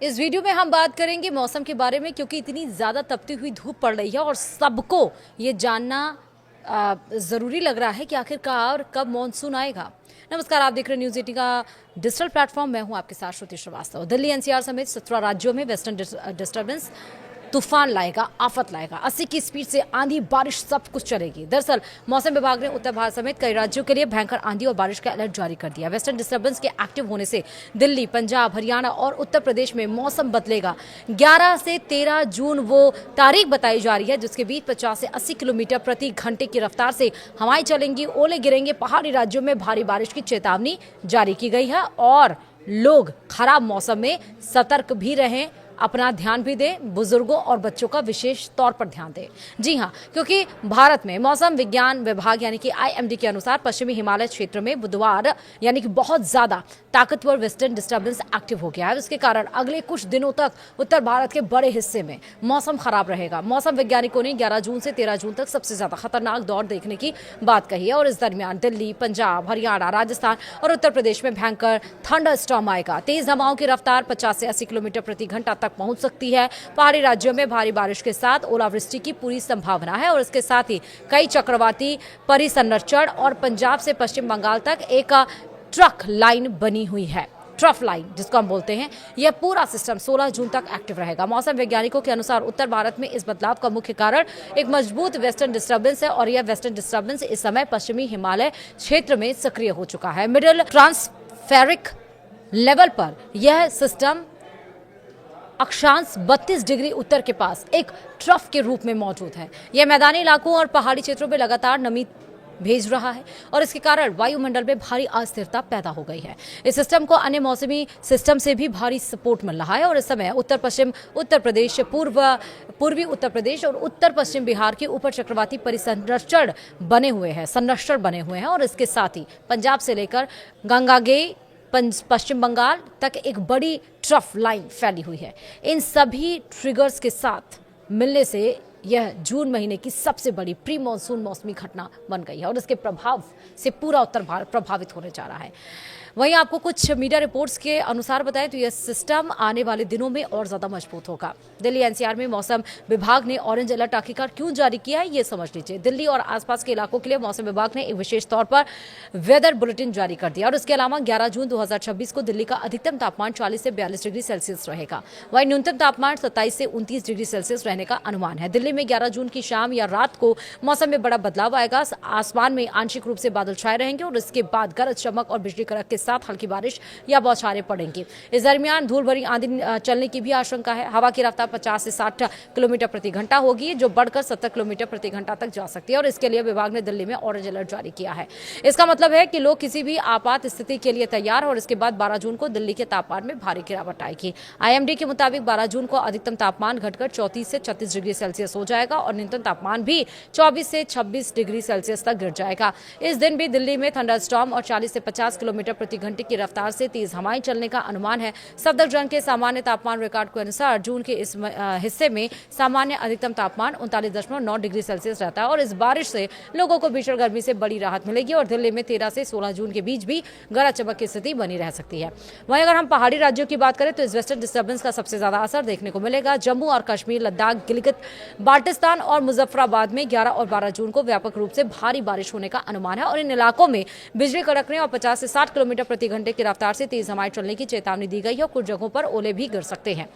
इस वीडियो में हम बात करेंगे मौसम के बारे में, क्योंकि इतनी ज़्यादा तपती हुई धूप पड़ रही है और सबको ये जानना ज़रूरी लग रहा है कि आखिरकार कब मॉनसून आएगा। नमस्कार, आप देख रहे हैं न्यूज़ 18 का डिजिटल प्लेटफॉर्म। मैं हूं आपके साथ श्रुति श्रीवास्तव। दिल्ली एनसीआर समेत 17 राज्यों में वेस्टर्न डिस्टर्बेंस तूफान लाएगा, आफत लाएगा। 80 की स्पीड से आंधी बारिश सब कुछ चलेगी। दरअसल मौसम विभाग ने उत्तर भारत समेत कई राज्यों के लिए भयंकर आंधी और बारिश का अलर्ट जारी कर दिया। वेस्टर्न डिस्टर्बेंस के एक्टिव होने से दिल्ली, पंजाब, हरियाणा और उत्तर प्रदेश में मौसम बदलेगा। 11 से 13 जून वो तारीख बताई जा रही है जिसके बीच 50 से 80 किलोमीटर प्रति घंटे की रफ्तार से हवाएं चलेंगी, ओले गिरेंगे। पहाड़ी राज्यों में भारी बारिश की चेतावनी जारी की गई है और लोग खराब मौसम में सतर्क भी रहें, अपना ध्यान भी दें, बुजुर्गों और बच्चों का विशेष तौर पर ध्यान दें। जी हां, क्योंकि भारत में मौसम विज्ञान विभाग यानी कि आईएमडी के अनुसार पश्चिमी हिमालय क्षेत्र में बुधवार यानी कि बहुत ज्यादा ताकतवर वेस्टर्न डिस्टर्बेंस एक्टिव हो गया है। इसके कारण अगले कुछ दिनों तक उत्तर भारत के बड़े हिस्से में मौसम खराब रहेगा। मौसम वैज्ञानिकों ने 11 जून से 13 जून तक सबसे ज्यादा खतरनाक दौर देखने की बात कही है और इस दरमियान दिल्ली, पंजाब, हरियाणा, राजस्थान और उत्तर प्रदेश में भयंकर थंडर स्टॉर्म आएगा। तेज हवाओं की रफ्तार 50 से 80 किलोमीटर प्रति घंटा तक पहुंच सकती है। पहाड़ी राज्यों में भारी बारिश के साथ ओलावृष्टि की पूरी संभावना है और इसके साथ ही कई चक्रवाती परिसंरचण और पंजाब से पश्चिम बंगाल तक एक ट्रफ लाइन बनी हुई है। ट्रफ लाइन जिसको हम बोलते हैं, यह पूरा सिस्टम 16 जून तक एक्टिव रहेगा। मौसम वैज्ञानिकों के अनुसार उत्तर भारत में इस बदलाव का मुख्य कारण एक मजबूत वेस्टर्न डिस्टर्बेंस है और यह वेस्टर्न डिस्टर्बेंस इस समय पश्चिमी हिमालय क्षेत्र में सक्रिय हो चुका है। मिडिल ट्रांसफेरिक लेवल पर यह सिस्टम अक्षांश 32 डिग्री उत्तर के पास एक ट्रफ के रूप में मौजूद है। यह मैदानी इलाकों और पहाड़ी क्षेत्रों में लगातार नमी भेज रहा है और इसके कारण वायुमंडल में भारी अस्थिरता पैदा हो गई है। इस सिस्टम को अन्य मौसमी सिस्टम से भी भारी सपोर्ट मिल रहा है और इस समय उत्तर पश्चिम उत्तर प्रदेश, पूर्वी उत्तर प्रदेश और उत्तर पश्चिम बिहार के ऊपर चक्रवाती परिसंरचण बने हुए हैं और इसके साथ ही पंजाब से लेकर गंगागेई पश्चिम बंगाल तक एक बड़ी ट्रफ लाइन फैली हुई है। इन सभी ट्रिगर्स के साथ मिलने से यह जून महीने की सबसे बड़ी प्री मॉनसून मौसमी घटना बन गई है और इसके प्रभाव से पूरा उत्तर भारत प्रभावित होने जा रहा है। वहीं आपको कुछ मीडिया रिपोर्ट्स के अनुसार बताएं तो यह सिस्टम आने वाले दिनों में और ज्यादा मजबूत होगा। दिल्ली एनसीआर में मौसम विभाग ने ऑरेंज अलर्ट आखिरकार क्यों जारी किया है, ये समझ लीजिए। दिल्ली और आसपास के इलाकों के लिए मौसम विभाग ने एक विशेष तौर पर वेदर बुलेटिन जारी कर दिया और इसके अलावा 11 जून 2026 को दिल्ली का अधिकतम तापमान 40 से 42 डिग्री सेल्सियस रहेगा। वहीं न्यूनतम तापमान 27 से 29 डिग्री सेल्सियस रहने का अनुमान है। दिल्ली में 11 जून की शाम या रात को मौसम में बड़ा बदलाव आएगा। आसमान में आंशिक रूप से बादल छाए रहेंगे और इसके बाद गरज चमक और बिजली कड़क के साथ हल्की बारिश या बौछारें पड़ेंगी। इस दरमियान धूल भरी आंधी चलने की भी आशंका है। हवा की रफ्तार 50 से 60 किलोमीटर प्रति घंटा होगी जो बढ़कर 70 किलोमीटर प्रति घंटा तक जा सकती है और इसके लिए विभाग ने दिल्ली में ऑरेंज अलर्ट जारी किया है। इसका मतलब है कि लोग किसी भी आपात स्थिति के लिए तैयार और इसके बाद 12 जून को दिल्ली के तापमान में भारी गिरावट आएगी। आईएमडी के मुताबिक 12 जून को अधिकतम तापमान घटकर 34 से 36 डिग्री सेल्सियस हो जाएगा और न्यूनतम तापमान भी 24 से 26 डिग्री सेल्सियस तक गिर जाएगा। इस दिन भी दिल्ली में थंडरस्टॉर्म और 40 से 50 किलोमीटर प्रति घंटे की रफ्तार से तेज हवाएं चलने का अनुमान है। सफदरजंग के सामान्य तापमान रिकॉर्ड के अनुसार जून के इस हिस्से में सामान्य अधिकतम तापमान 39.9 डिग्री सेल्सियस रहता है और इस बारिश से लोगों को भीषण गर्मी से बड़ी राहत मिलेगी और दिल्ली में 13 से 16 जून के बीच भी गरज चमक की स्थिति बनी रह सकती है। वहीं अगर हम पहाड़ी राज्यों की बात करें तो इस वेस्टर्न डिस्टर्बेंस का सबसे ज्यादा असर देखने को मिलेगा जम्मू और कश्मीर, लद्दाख, गिलगित बाल्टिस्तान और मुजफ्फराबाद में 11 और 12 जून को व्यापक रूप से भारी बारिश होने का अनुमान है और इन इलाकों में बिजली कड़कने और 50 से 60 किलोमीटर प्रति घंटे की रफ्तार से तेज हवाएं चलने की चेतावनी दी गई है और कुछ जगहों पर ओले भी गिर सकते हैं।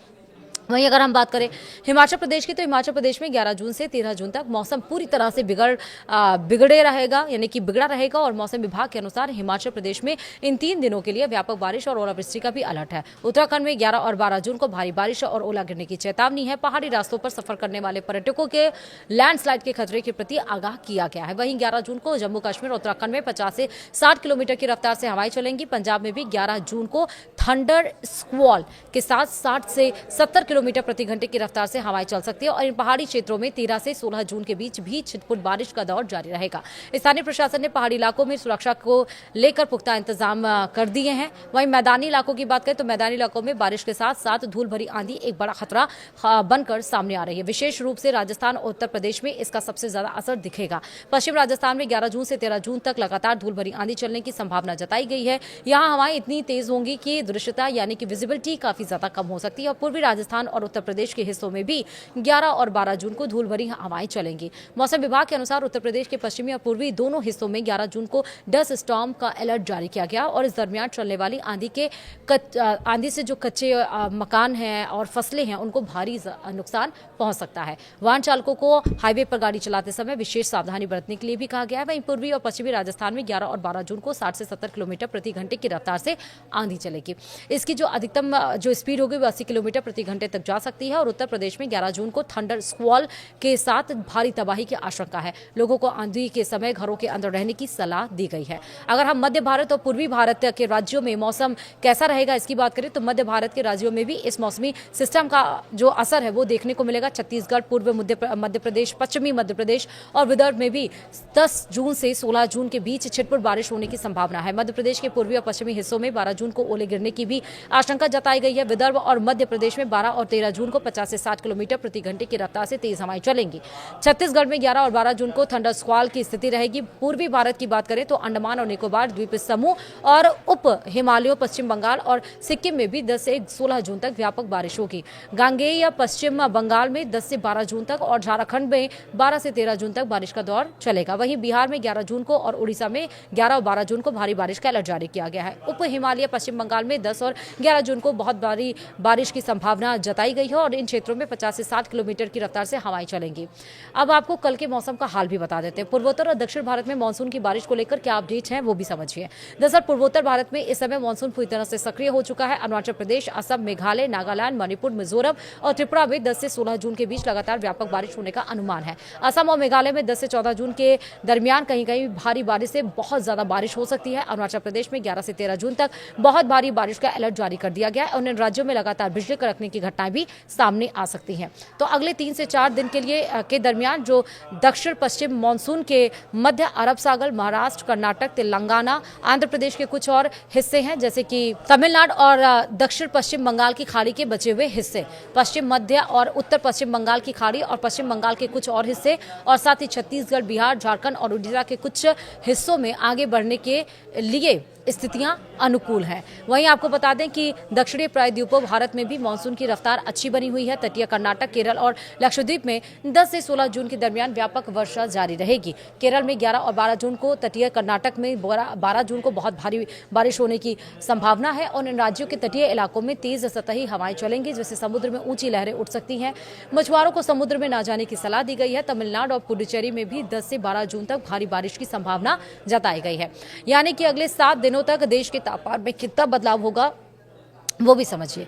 वहीं अगर हम बात करें हिमाचल प्रदेश की तो हिमाचल प्रदेश में 11 जून से 13 जून तक मौसम पूरी तरह से बिगड़े रहेगा यानी कि बिगड़ा रहेगा और मौसम विभाग के अनुसार हिमाचल प्रदेश में इन 3 दिनों के लिए व्यापक बारिश और ओलावृष्टि का भी अलर्ट है। उत्तराखंड में 11 और 12 जून को भारी बारिश और ओला गिरने की चेतावनी है। पहाड़ी रास्तों पर सफर करने वाले पर्यटकों के लैंडस्लाइड के खतरे के प्रति आगाह किया गया है। वहीं 11 जून को जम्मू कश्मीर और उत्तराखंड में 50 से 60 किलोमीटर की रफ्तार से हवाएं चलेंगी। पंजाब में भी 11 जून को थंडर स्क्वॉल के साथ 60 से 70 किलोमीटर प्रति घंटे की रफ्तार से हवाएं चल सकती है और इन पहाड़ी क्षेत्रों में 13 से 16 जून के बीच भी छिटपुट बारिश का दौर जारी रहेगा। स्थानीय प्रशासन ने पहाड़ी इलाकों में सुरक्षा को लेकर पुख्ता इंतजाम कर दिए हैं। वहीं मैदानी इलाकों की बात करें तो मैदानी इलाकों में बारिश के साथ साथ धूल भरी आंधी एक बड़ा खतरा बनकर सामने आ रही है। विशेष रूप से राजस्थान और उत्तर प्रदेश में इसका सबसे ज्यादा असर दिखेगा। पश्चिम राजस्थान में 11 जून से 13 जून तक लगातार धूल भरी आंधी चलने की संभावना जताई गई है। यहां हवाएं इतनी तेज होंगी कि दृश्यता यानी कि विजिबिलिटी काफी ज्यादा कम हो सकती है और पूर्वी राजस्थान और उत्तर प्रदेश के हिस्सों में भी 11 और 12 जून को धूल भरी हवाएं चलेंगी। मौसम विभाग के अनुसार उत्तर प्रदेश के पश्चिमी और पूर्वी दोनों हिस्सों में 11 जून को डस्ट स्टॉर्म का अलर्ट जारी किया गया और इस दरमियान चलने वाली आंधी से जो कच्चे मकान हैं और फसलें हैं उनको भारी नुकसान पहुंच सकता है। वाहन चालकों को हाईवे पर गाड़ी चलाते समय विशेष सावधानी बरतने के लिए भी कहा गया है। वहीं पूर्वी और पश्चिमी राजस्थान में 11 और 12 जून को 60 से 70 किलोमीटर प्रति घंटे की रफ्तार से आंधी चलेगी। इसकी जो अधिकतम जो स्पीड होगी वो 80 किलोमीटर प्रति घंटे तक जा सकती है और उत्तर प्रदेश में 11 जून को थंडर स्क्वॉल के साथ भारी तबाही की आशंका है। लोगों को आंधी के समय घरों के अंदर रहने की सलाह दी गई है। अगर हम मध्य भारत और पूर्वी भारत के राज्यों में मौसम कैसा रहेगा इसकी बात करें तो मध्य भारत के राज्यों में भी इस मौसमी सिस्टम का जो असर है वो देखने को मिलेगा। छत्तीसगढ़, पूर्व मध्य प्रदेश, पश्चिमी मध्य प्रदेश और विदर्भ में भी 10 जून से 16 जून के बीच छिटपुट बारिश होने की संभावना है। मध्य प्रदेश के पूर्वी और पश्चिमी हिस्सों में 12 जून को ओले गिरने की भी आशंका जताई गई है। विदर्भ और मध्य प्रदेश में 12 और 13 जून को 50 से 60 किलोमीटर प्रति घंटे की रफ्तार से तेज हवाएं चलेंगी। छत्तीसगढ़ में 11 और 12 जून को थंडर स्क्वॉल की स्थिति रहेगी। पूर्वी भारत की बात करें तो अंडमान और निकोबार द्वीप समूह और उप हिमालयों, पश्चिम बंगाल और सिक्किम में भी 10 से 16 जून तक व्यापक बारिश होगी। गांगेय पश्चिम बंगाल में 10 से 12 जून तक और झारखंड में 12 से 13 जून तक बारिश का दौर चलेगा। वहीं बिहार में 11 जून को और उड़ीसा में 11 और 12 जून को भारी बारिश का अलर्ट जारी किया गया है। उप हिमालय पश्चिम बंगाल में 10 और 11 जून को बहुत भारी बारिश की संभावना जताई गई है और इन क्षेत्रों में 50 से 60 किलोमीटर की रफ्तार से हवाएं चलेंगी। अब आपको कल के मौसम का हाल भी बता देते हैं। पूर्वोत्तर और दक्षिण भारत में मानसून की बारिश को लेकर क्या अपडेट है वो भी समझिए। दरअसल पूर्वोत्तर भारत में इस समय मानसून पूरी तरह से सक्रिय हो चुका है। अरुणाचल प्रदेश, असम, मेघालय, नागालैंड, मणिपुर, मिजोरम और त्रिपुरा में 10 से 16 जून के बीच लगातार व्यापक बारिश होने का अनुमान है। असम और मेघालय में 10 से 14 जून के दरमियान कहीं कहीं भारी बारिश से बहुत ज्यादा बारिश हो सकती है। अरुणाचल प्रदेश में 11 से 13 जून तक बहुत भारी बारिश का अलर्ट जारी कर दिया गया है और इन राज्यों में लगातार बिजली कड़कने की घटनाएं भी सामने आ सकती हैं। तो अगले 3 से 4 दिन के दरमियान जो दक्षिण पश्चिम मानसून के मध्य अरब सागर, महाराष्ट्र, कर्नाटक, तेलंगाना, आंध्र प्रदेश के कुछ और हिस्से हैं जैसे कि तमिलनाडु और दक्षिण पश्चिम बंगाल की खाड़ी के बचे हुए हिस्से, पश्चिम मध्य और उत्तर पश्चिम बंगाल की खाड़ी और पश्चिम बंगाल के कुछ और हिस्से और साथ ही छत्तीसगढ़, बिहार, झारखंड और उड़ीसा के कुछ हिस्सों में आगे बढ़ने के लिए स्थितियां अनुकूल हैं। वहीं आपको बता दें कि दक्षिणी प्रायद्वीपीय भारत में भी मानसून की रफ्तार अच्छी बनी हुई है। तटीय कर्नाटक, केरल और लक्षद्वीप में 10 से 16 जून के दरमियान व्यापक वर्षा जारी रहेगी। केरल में 11 और 12 जून को, तटीय कर्नाटक में 12 जून को बहुत भारी बारिश होने की संभावना है और इन राज्यों के तटीय इलाकों में तेज सतही हवाएं चलेंगी जिससे समुद्र में ऊंची लहरें उठ सकती हैं। मछुआरों को समुद्र में न जाने की सलाह दी गई है। तमिलनाडु और पुडुचेरी में भी 10 से 12 जून तक भारी बारिश की संभावना जताई गई है। यानी कि अगले 7 दिनों तक देश के तापमान में कितना बदलाव होगा वो भी समझिए।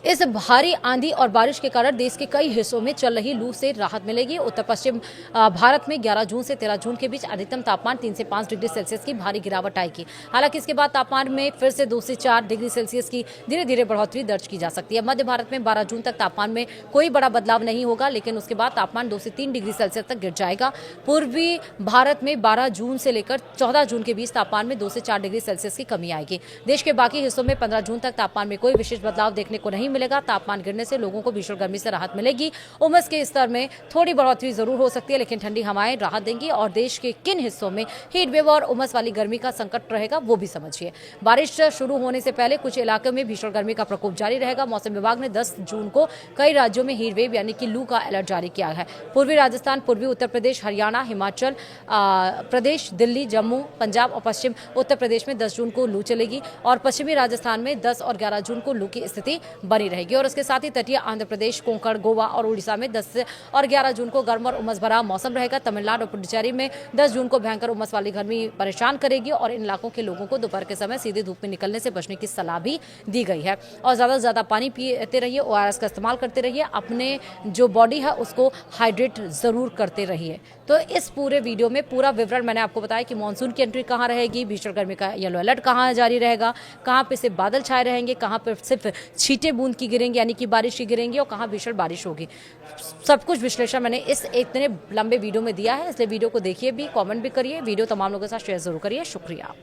इस भारी आंधी और बारिश के कारण देश के कई हिस्सों में चल रही लू से राहत मिलेगी। उत्तर पश्चिम भारत में 11 जून से 13 जून के बीच अधिकतम तापमान 3 से 5 डिग्री सेल्सियस की भारी गिरावट आएगी। हालांकि इसके बाद तापमान में फिर से 2 से 4 डिग्री सेल्सियस की धीरे धीरे बढ़ोतरी दर्ज की जा सकती है। मध्य भारत में 12 जून तक तापमान में कोई बड़ा बदलाव नहीं होगा, लेकिन उसके बाद तापमान 2 से 3 डिग्री सेल्सियस तक गिर जाएगा। पूर्वी भारत में 12 जून से लेकर 14 जून के बीच तापमान में 2 से 4 डिग्री सेल्सियस की कमी आएगी। देश के बाकी हिस्सों में 15 जून तक तापमान में कोई विशेष बदलाव देखने को नहीं मिलेगा। तापमान गिरने से लोगों को भीषण गर्मी से राहत मिलेगी। उमस के स्तर में थोड़ी बढ़ोतरी जरूर हो सकती है, लेकिन ठंडी हवाएं राहत देंगी और देश के किन हिस्सों में हीट वेव और उमस वाली गर्मी का संकट रहेगा वो भी समझिए। बारिश शुरू होने से पहले कुछ इलाकों में भीषण गर्मी का प्रकोप जारी रहेगा। मौसम विभाग ने 10 जून को कई राज्यों में हीट वेव यानी कि लू का अलर्ट जारी किया है। पूर्वी राजस्थान, पूर्वी उत्तर प्रदेश, हरियाणा, हिमाचल प्रदेश, दिल्ली, जम्मू, पंजाब और पश्चिम उत्तर प्रदेश में 10 जून को लू चलेगी और पश्चिमी राजस्थान में 10 और 11 जून को लू की स्थिति बनी रहेगी। और इसके साथ ही तटीय आंध्र प्रदेश, कोंकण, गोवा और उड़ीसा में 10 और 11 जून को गर्म और उमस भरा मौसम रहेगा। तमिलनाडु और पुडुचेरी में 10 जून को भयंकर उमस वाली गर्मी परेशान करेगी और इन इलाकों के लोगों को दोपहर के समय सीधे धूप में निकलने से बचने की सलाह भी दी गई है। और ज्यादा से ज्यादा पानी पीते रहिए, ORS का इस्तेमाल करते रहिए, अपने जो बॉडी है उसको हाइड्रेट जरूर करते रहिए। तो इस पूरे वीडियो में पूरा विवरण मैंने आपको बताया कि मानसून की एंट्री कहाँ रहेगी, भीषण गर्मी का येलो अलर्ट कहाँ जारी रहेगा, कहाँ पे सिर्फ बादल छाए रहेंगे, कहाँ पे सिर्फ छींटे बूंद बूंद की गिरेंगी यानी कि बारिश की गिरेंगी और कहाँ भीषण बारिश होगी। सब कुछ विश्लेषण मैंने इस इतने लंबे वीडियो में दिया है, इसलिए वीडियो को देखिए भी, कमेंट भी करिए, वीडियो तमाम लोगों के साथ शेयर जरूर करिए। शुक्रिया।